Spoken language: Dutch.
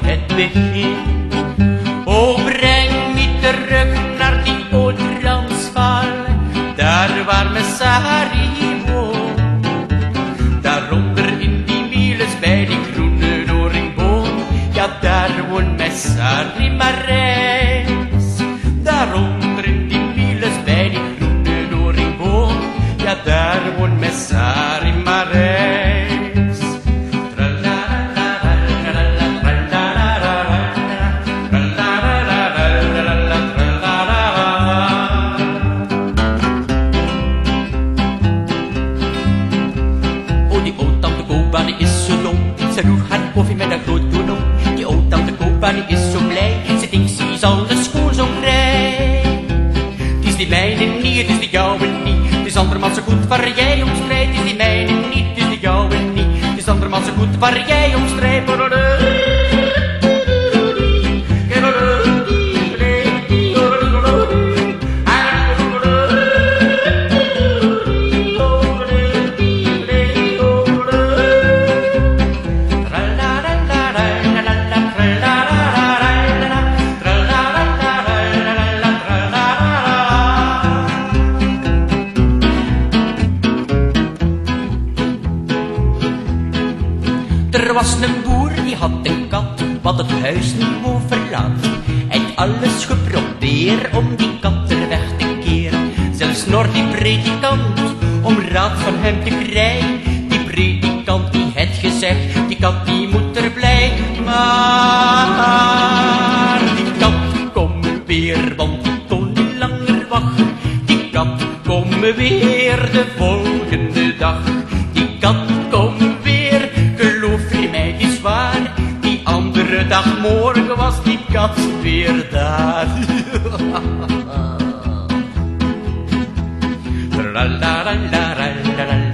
het begin. O, breng me terug naar die oude Transvaal, daar waar Messari woont. Daaronder in die mieles bij die groene doringboom, ja, daar woont Messari Marijs. Daaronder in die mieles bij die groene doringboom, ja, daar woont Messari Marijs. Die is zo dom, ze roert haar koffie met een groot doenom. Die oud-tante Kopa, die is zo blij, ze denkt ze is alles schoon zo vrij. Het is die mijne niet, het is die jouwe niet, het is andermaal zo goed waar jij om strijdt. Het is die mijne niet, het is die jouwe niet, het is andermaal zo goed waar jij om strijdt. Er was een boer die had een kat, wat het huis niet wou verlaten. Hij had alles geprobeerd om die kat er weg te keren. Zelfs Noord die predikant, om raad van hem te krijgen. Die predikant die had gezegd, die kat die moet er blijven. Maar die kat kom weer, want die kon niet langer wachten. Die kat kom weer de volgende dag. Die kat kom weer, geloof je mij, die is waar. Die andere dag morgen was die kat weer daar. La la la la la la la.